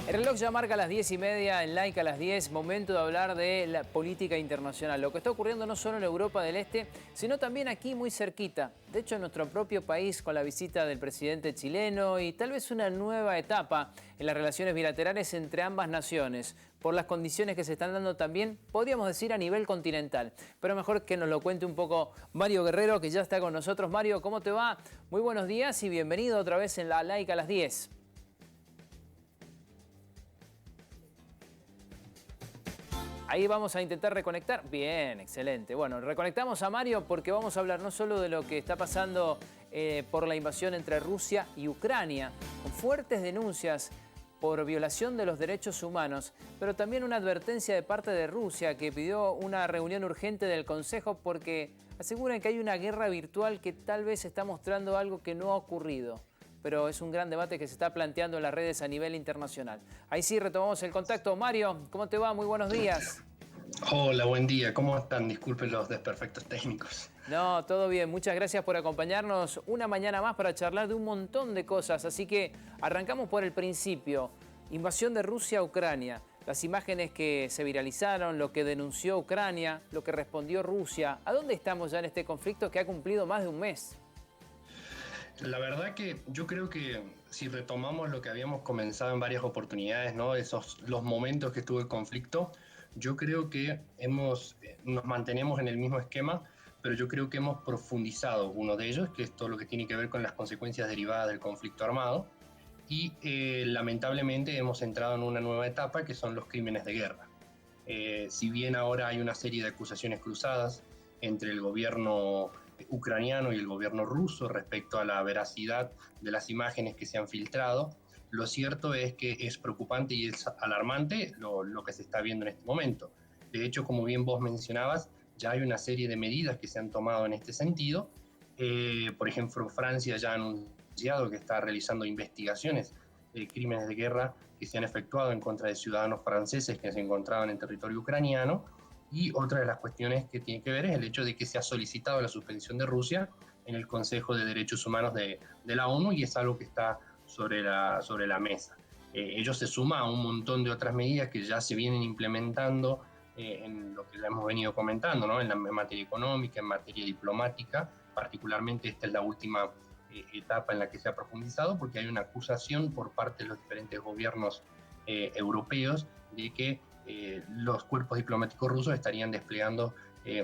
El reloj ya marca las 10:30, en Like a las 10, momento de hablar de la política internacional. Lo que está ocurriendo no solo en Europa del Este, sino también aquí muy cerquita. De hecho, en nuestro propio país, con la visita del presidente chileno y tal vez una nueva etapa en las relaciones bilaterales entre ambas naciones, por las condiciones que se están dando también, podríamos decir, a nivel continental. Pero mejor que nos lo cuente un poco Mario Guerrero, que ya está con nosotros. Mario, ¿cómo te va? Muy buenos días y bienvenido otra vez en la Like a las 10. Ahí vamos a intentar reconectar. Bien, excelente. Bueno, reconectamos a Mario porque vamos a hablar no solo de lo que está pasando por la invasión entre Rusia y Ucrania, con fuertes denuncias por violación de los derechos humanos, pero también una advertencia de parte de Rusia que pidió una reunión urgente del Consejo porque aseguran que hay una guerra virtual que tal vez está mostrando algo que no ha ocurrido. Pero es un gran debate que se está planteando en las redes a nivel internacional. Ahí sí retomamos el contacto. Mario, ¿cómo te va? Muy buenos días. Hola, buen día. ¿Cómo están? Disculpen los desperfectos técnicos. No, todo bien. Muchas gracias por acompañarnos una mañana más para charlar de un montón de cosas. Así que arrancamos por el principio. Invasión de Rusia a Ucrania. Las imágenes que se viralizaron, lo que denunció Ucrania, lo que respondió Rusia. ¿A dónde estamos ya en este conflicto que ha cumplido más de un mes? La verdad que yo creo que si retomamos lo que habíamos comenzado en varias oportunidades, ¿no? Los momentos que estuvo el conflicto, yo creo que nos mantenemos en el mismo esquema, pero yo creo que hemos profundizado uno de ellos, que es todo lo que tiene que ver con las consecuencias derivadas del conflicto armado, y lamentablemente hemos entrado en una nueva etapa que son los crímenes de guerra. Si bien ahora hay una serie de acusaciones cruzadas entre el gobierno ucraniano y el gobierno ruso respecto a la veracidad de las imágenes que se han filtrado, lo cierto es que es preocupante y es alarmante lo que se está viendo en este momento. De hecho, como bien vos mencionabas, ya hay una serie de medidas que se han tomado en este sentido. Por ejemplo, Francia ya ha anunciado que está realizando investigaciones de crímenes de guerra que se han efectuado en contra de ciudadanos franceses que se encontraban en territorio ucraniano. Y otra de las cuestiones que tiene que ver es el hecho de que se ha solicitado la suspensión de Rusia en el Consejo de Derechos Humanos de la ONU y es algo que está sobre la mesa. Ello se suma a un montón de otras medidas que ya se vienen implementando en lo que ya hemos venido comentando, ¿no? En materia económica, en materia diplomática. Particularmente esta es la última etapa en la que se ha profundizado porque hay una acusación por parte de los diferentes gobiernos europeos de que los cuerpos diplomáticos rusos estarían desplegando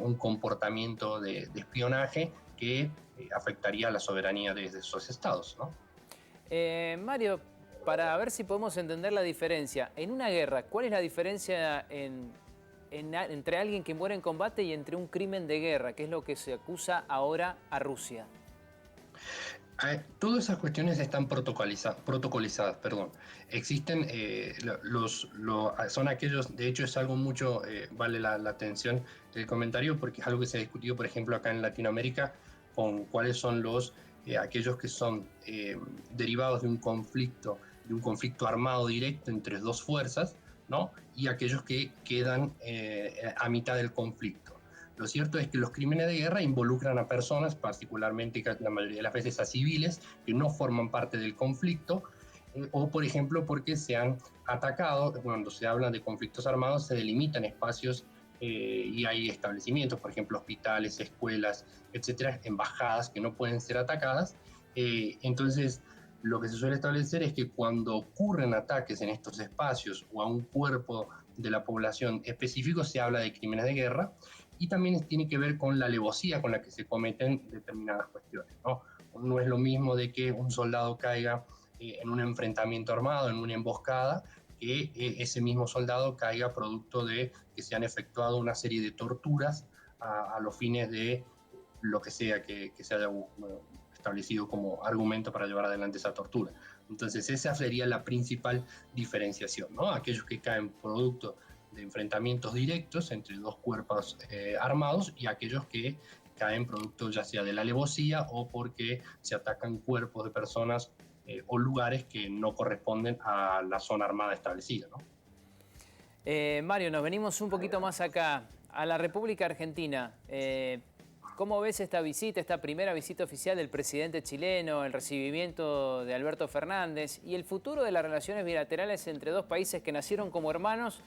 un comportamiento de espionaje que afectaría a la soberanía de esos estados, ¿no? Mario, para ver si podemos entender la diferencia. En una guerra, ¿cuál es la diferencia entre alguien que muere en combate y entre un crimen de guerra, que es lo que se acusa ahora a Rusia? Todas esas cuestiones están protocolizadas, perdón. Existen, son aquellos, de hecho es algo mucho, vale la atención del comentario porque es algo que se ha discutido, por ejemplo, acá en Latinoamérica, con cuáles son aquellos que son derivados de un conflicto armado directo entre dos fuerzas, ¿no? Y aquellos que quedan a mitad del conflicto. Lo cierto es que los crímenes de guerra involucran a personas, particularmente la mayoría de las veces a civiles, que no forman parte del conflicto, o por ejemplo porque se han atacado. Cuando se habla de conflictos armados se delimitan espacios y hay establecimientos, por ejemplo hospitales, escuelas, etcétera, embajadas que no pueden ser atacadas. Entonces, lo que se suele establecer es que cuando ocurren ataques en estos espacios o a un cuerpo de la población específico, se habla de crímenes de guerra y también tiene que ver con la alevosía con la que se cometen determinadas cuestiones, ¿no? No es lo mismo de que un soldado caiga en un enfrentamiento armado, en una emboscada, que ese mismo soldado caiga producto de que se han efectuado una serie de torturas a los fines de lo que sea que se haya establecido como argumento para llevar adelante esa tortura. Entonces esa sería la principal diferenciación, ¿no? Aquellos que caen producto de enfrentamientos directos entre dos cuerpos armados y aquellos que caen producto ya sea de la alevosía o porque se atacan cuerpos de personas o lugares que no corresponden a la zona armada establecida, ¿no? Mario, nos venimos un poquito más acá, a la República Argentina. ¿Cómo ves esta visita, esta primera visita oficial del presidente chileno, el recibimiento de Alberto Fernández y el futuro de las relaciones bilaterales entre dos países que nacieron como hermanos,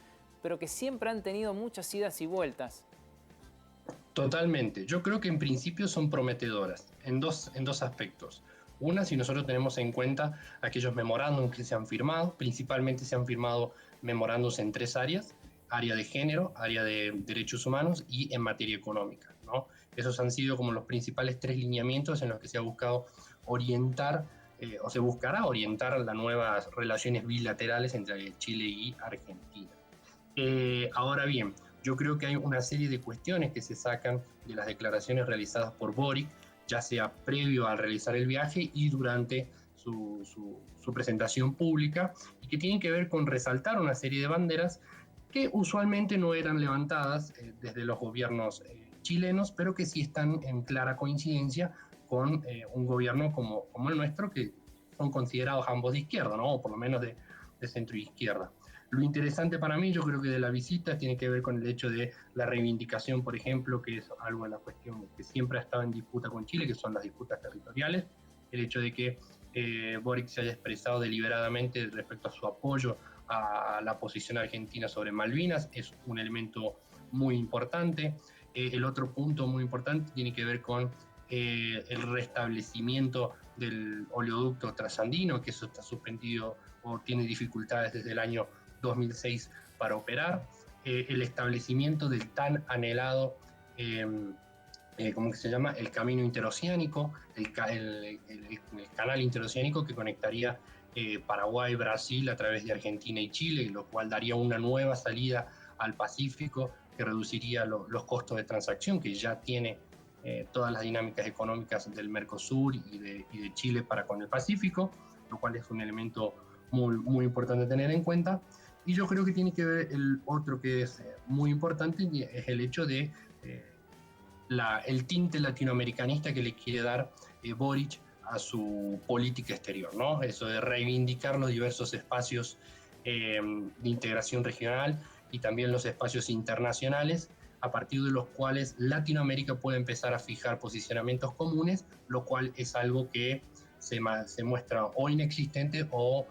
pero que siempre han tenido muchas idas y vueltas? Totalmente. Yo creo que en principio son prometedoras en dos aspectos. Una, si nosotros tenemos en cuenta aquellos memorándums que se han firmado, principalmente se han firmado memorándums en tres áreas: área de género, área de derechos humanos y en materia económica, ¿no? Esos han sido como los principales tres lineamientos en los que se ha buscado orientar o se buscará orientar las nuevas relaciones bilaterales entre Chile y Argentina. Ahora bien, yo creo que hay una serie de cuestiones que se sacan de las declaraciones realizadas por Boric, ya sea previo a realizar el viaje y durante su presentación pública, y que tienen que ver con resaltar una serie de banderas que usualmente no eran levantadas desde los gobiernos chilenos, pero que sí están en clara coincidencia con un gobierno como el nuestro, que son considerados ambos de izquierda, ¿no? O por lo menos de centro izquierda. Lo interesante para mí, yo creo que de la visita, tiene que ver con el hecho de la reivindicación, por ejemplo, que es algo de la cuestión que siempre ha estado en disputa con Chile, que son las disputas territoriales. El hecho de que Boric se haya expresado deliberadamente respecto a su apoyo a la posición argentina sobre Malvinas es un elemento muy importante. El otro punto muy importante tiene que ver con el restablecimiento del oleoducto trasandino, que eso está suspendido o tiene dificultades desde el año 2006 para operar, el establecimiento del tan anhelado, ¿cómo que se llama? El camino interoceánico, el canal interoceánico que conectaría Paraguay, Brasil a través de Argentina y Chile, lo cual daría una nueva salida al Pacífico que reduciría los costos de transacción que ya tiene todas las dinámicas económicas del Mercosur y de Chile para con el Pacífico, lo cual es un elemento muy, muy importante tener en cuenta. Y yo creo que tiene que ver el otro que es muy importante, y es el hecho de el tinte latinoamericanista que le quiere dar Boric a su política exterior, ¿no? Eso de reivindicar los diversos espacios de integración regional y también los espacios internacionales, a partir de los cuales Latinoamérica puede empezar a fijar posicionamientos comunes, lo cual es algo que se muestra o inexistente o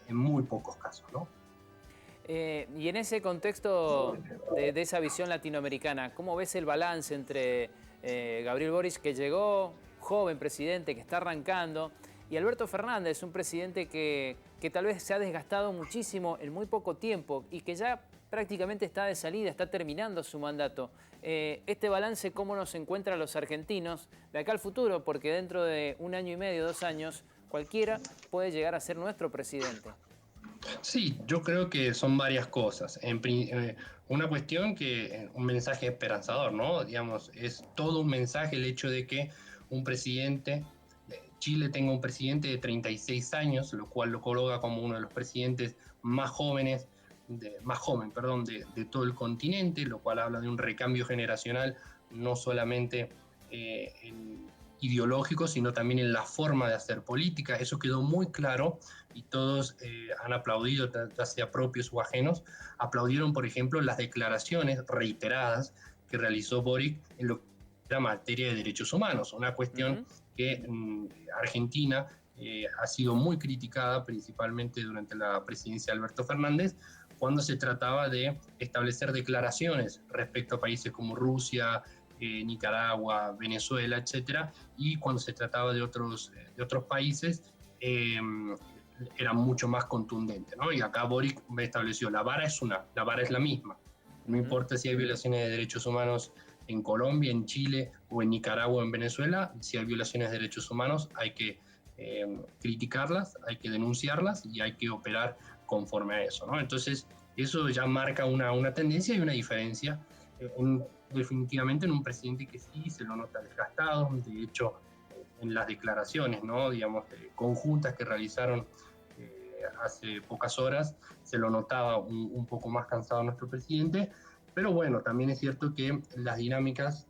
en muy pocos casos, ¿no? Y en ese contexto de esa visión latinoamericana, ¿cómo ves el balance entre Gabriel Boric, que llegó joven presidente, que está arrancando, y Alberto Fernández, un presidente que tal vez se ha desgastado muchísimo en muy poco tiempo y que ya prácticamente está de salida, está terminando su mandato? Este balance, ¿cómo nos encuentra a los argentinos de acá al futuro? Porque dentro de un año y medio, 2 años, cualquiera puede llegar a ser nuestro presidente. Sí, yo creo que son varias cosas. Una cuestión un mensaje esperanzador, ¿no? Digamos, es todo un mensaje el hecho de que un presidente, Chile tenga un presidente de 36 años, lo cual lo coloca como uno de los presidentes más jóvenes, de todo el continente, lo cual habla de un recambio generacional, no solamente ideológico, sino también en la forma de hacer política. Eso quedó muy claro y todos han aplaudido, ya sea propios o ajenos, aplaudieron, por ejemplo, las declaraciones reiteradas que realizó Boric en lo que era materia de derechos humanos, una cuestión que Argentina ha sido muy criticada, principalmente durante la presidencia de Alberto Fernández, cuando se trataba de establecer declaraciones respecto a países como Rusia, Nicaragua, Venezuela, etcétera, y cuando se trataba de otros países, era mucho más contundente, ¿no? Y acá Boric me estableció, la vara es la misma. No importa si hay violaciones de derechos humanos en Colombia, en Chile o en Nicaragua o en Venezuela, si hay violaciones de derechos humanos hay que criticarlas, hay que denunciarlas y hay que operar conforme a eso, ¿no? Entonces, eso ya marca una tendencia y una diferencia definitivamente en un presidente que sí se lo nota desgastado. De hecho, en las declaraciones, ¿no? Digamos, conjuntas que realizaron hace pocas horas, se lo notaba un poco más cansado nuestro presidente, pero bueno, también es cierto que las dinámicas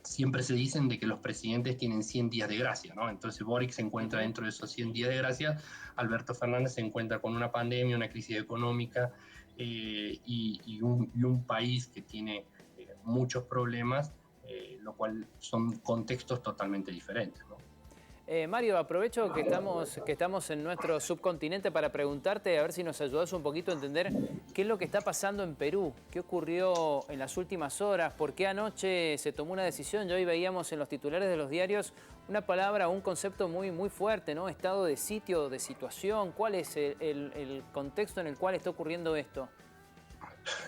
siempre se dicen de que los presidentes tienen 100 días de gracia, ¿no? Entonces Boric se encuentra dentro de esos 100 días de gracia, Alberto Fernández se encuentra con una pandemia, una crisis económica y un país que tiene muchos problemas lo cual son contextos totalmente diferentes, ¿no? Mario, aprovecho que estamos en nuestro subcontinente para preguntarte, a ver si nos ayudas un poquito a entender qué es lo que está pasando en Perú, qué ocurrió en las últimas horas, por qué anoche se tomó una decisión. Y hoy veíamos en los titulares de los diarios una palabra, un concepto muy, muy fuerte, ¿no? Estado de sitio, de situación. ¿Cuál es el contexto en el cual está ocurriendo esto?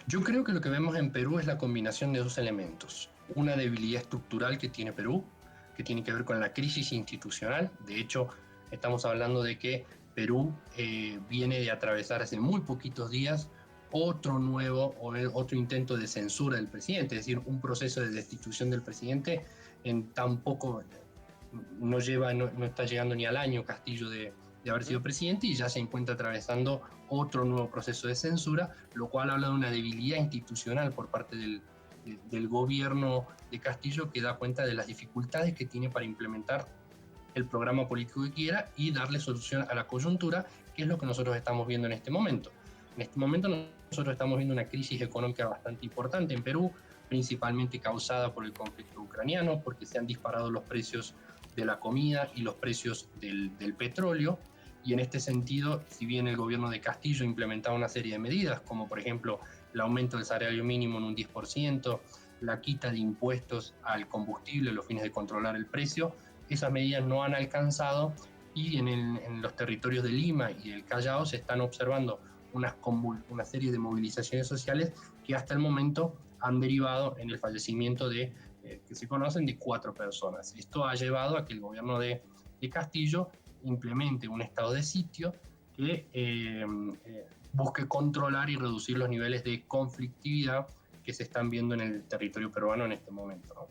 Yo creo que lo que vemos en Perú es la combinación de dos elementos. Una debilidad estructural que tiene Perú, que tiene que ver con la crisis institucional. De hecho, estamos hablando de que Perú viene de atravesar hace muy poquitos días otro intento de censura del presidente, es decir, un proceso de destitución del presidente en tan poco, no está llegando ni al año Castillo de haber sido presidente y ya se encuentra atravesando otro nuevo proceso de censura, lo cual habla de una debilidad institucional por parte del gobierno de Castillo, que da cuenta de las dificultades que tiene para implementar el programa político que quiera y darle solución a la coyuntura, que es lo que nosotros estamos viendo en este momento. En este momento nosotros estamos viendo una crisis económica bastante importante en Perú, principalmente causada por el conflicto ucraniano, porque se han disparado los precios de la comida y los precios del petróleo. Y en este sentido, si bien el gobierno de Castillo implementaba una serie de medidas, como por ejemplo el aumento del salario mínimo en un 10%, la quita de impuestos al combustible a los fines de controlar el precio, esas medidas no han alcanzado y en los territorios de Lima y el Callao se están observando una serie de movilizaciones sociales que hasta el momento han derivado en el fallecimiento que se conocen de 4 personas. Esto ha llevado a que el gobierno de Castillo implemente un estado de sitio que busque controlar y reducir los niveles de conflictividad que se están viendo en el territorio peruano en este momento, ¿no?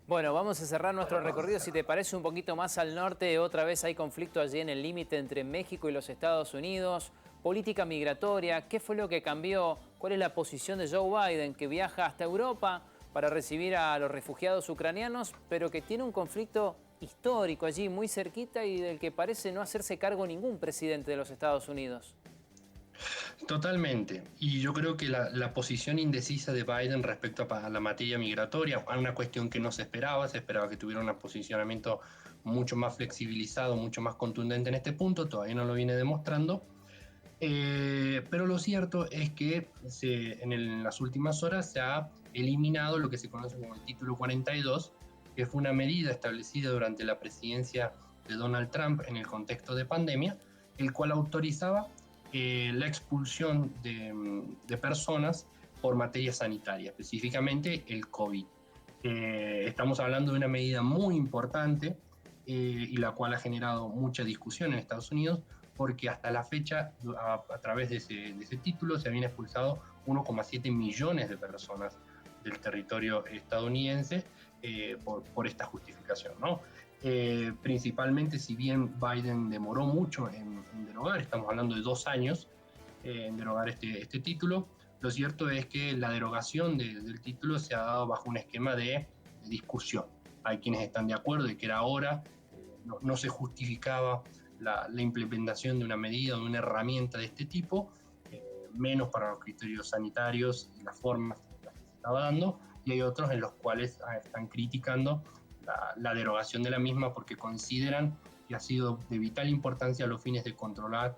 Bueno, vamos a cerrar nuestro recorrido, si te parece, un poquito más al norte. Otra vez hay conflicto allí en el límite entre México y los Estados Unidos. Política migratoria, ¿qué fue lo que cambió? ¿Cuál es la posición de Joe Biden, que viaja hasta Europa para recibir a los refugiados ucranianos, pero que tiene un conflicto histórico allí muy cerquita y del que parece no hacerse cargo ningún presidente de los Estados Unidos? Totalmente. Y yo creo que la posición indecisa de Biden respecto a la materia migratoria, a una cuestión que no se esperaba que tuviera un posicionamiento mucho más flexibilizado, mucho más contundente en este punto, todavía no lo viene demostrando. Pero lo cierto es que en las últimas horas se ha eliminado lo que se conoce como el Título 42, que fue una medida establecida durante la presidencia de Donald Trump en el contexto de pandemia, el cual autorizaba la expulsión de personas por materia sanitaria, específicamente el COVID. Estamos hablando de una medida muy importante y la cual ha generado mucha discusión en Estados Unidos, porque hasta la fecha, a través de ese título, se habían expulsado 1,7 millones de personas del territorio estadounidense por esta justificación, ¿no? Principalmente, si bien Biden demoró mucho en derogar, estamos hablando de 2 años en derogar este título, lo cierto es que la derogación del título se ha dado bajo un esquema de discusión. Hay quienes están de acuerdo de que era hora, no se justificaba la implementación de una medida, de una herramienta de este tipo, menos para los criterios sanitarios y las formas en las que se estaba dando, y hay otros en los cuales están criticando la derogación de la misma porque consideran que ha sido de vital importancia a los fines de controlar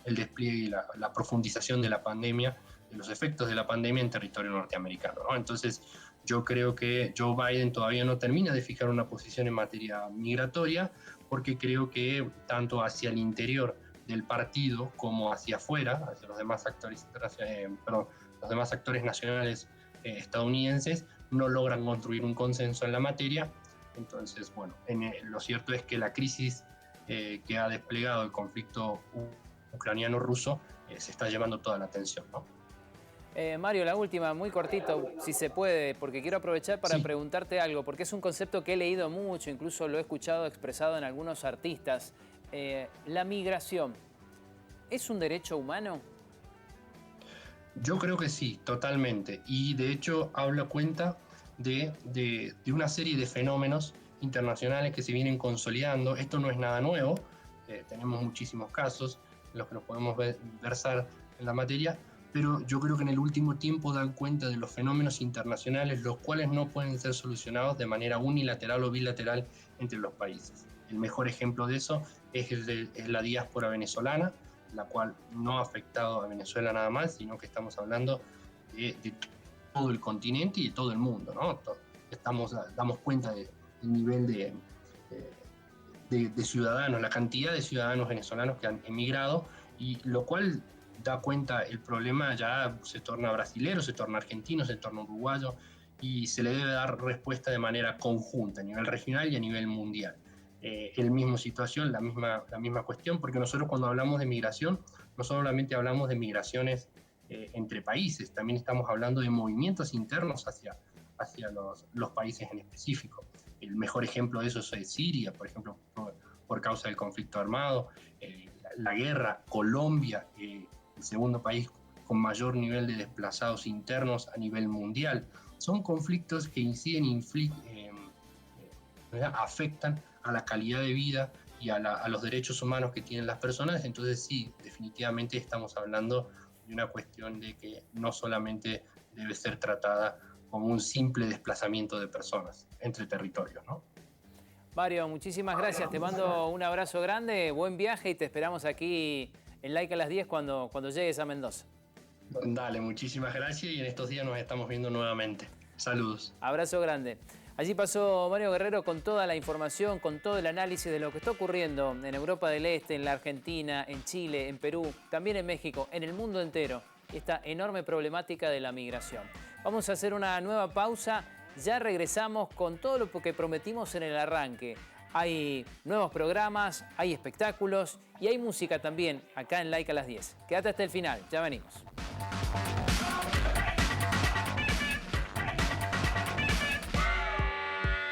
el despliegue y la profundización de la pandemia, de los efectos de la pandemia en territorio norteamericano, ¿no? Entonces, yo creo que Joe Biden todavía no termina de fijar una posición en materia migratoria, porque creo que tanto hacia el interior del partido como hacia afuera, hacia los demás actores, los demás actores nacionales estadounidenses, no logran construir un consenso en la materia. Entonces, bueno, lo cierto es que la crisis que ha desplegado el conflicto ucraniano-ruso se está llevando toda la atención, ¿no? Mario, la última, muy cortito, si se puede, porque quiero aprovechar para preguntarte algo, porque es un concepto que he leído mucho, incluso lo he escuchado expresado en algunos artistas. La migración, ¿es un derecho humano? Yo creo que sí, totalmente. Y de hecho habla cuenta de una serie de fenómenos internacionales que se vienen consolidando. Esto no es nada nuevo, tenemos muchísimos casos en los que nos podemos versar en la materia, pero yo creo que en el último tiempo dan cuenta de los fenómenos internacionales, los cuales no pueden ser solucionados de manera unilateral o bilateral entre los países. El mejor ejemplo de eso es la diáspora venezolana, la cual no ha afectado a Venezuela nada más, sino que estamos hablando de todo el continente y de todo el mundo, ¿no? Damos cuenta del nivel de ciudadanos, la cantidad de ciudadanos venezolanos que han emigrado, y lo cual da cuenta, el problema ya se torna brasilero, se torna argentino, se torna uruguayo, y se le debe dar respuesta de manera conjunta a nivel regional y a nivel mundial. El mismo situación, la misma cuestión, porque nosotros cuando hablamos de migración, no solamente hablamos de migraciones entre países, también estamos hablando de movimientos internos hacia los países en específico. El mejor ejemplo de eso es Siria, por ejemplo, por causa del conflicto armado, la guerra, Colombia, el segundo país con mayor nivel de desplazados internos a nivel mundial. Son conflictos que inciden, afectan a la calidad de vida y a los derechos humanos que tienen las personas. Entonces sí, definitivamente estamos hablando de una cuestión de que no solamente debe ser tratada como un simple desplazamiento de personas entre territorios, ¿no? Mario, muchísimas gracias. Te mando un abrazo grande, buen viaje y te esperamos aquí en Like a las 10 cuando llegues a Mendoza. Dale, muchísimas gracias y en estos días nos estamos viendo nuevamente. Saludos. Abrazo grande. Allí pasó Mario Guerrero con toda la información, con todo el análisis de lo que está ocurriendo en Europa del Este, en la Argentina, en Chile, en Perú, también en México, en el mundo entero, esta enorme problemática de la migración. Vamos a hacer una nueva pausa, ya regresamos con todo lo que prometimos en el arranque. Hay nuevos programas, hay espectáculos y hay música también acá en Like a las 10. Quédate hasta el final, ya venimos.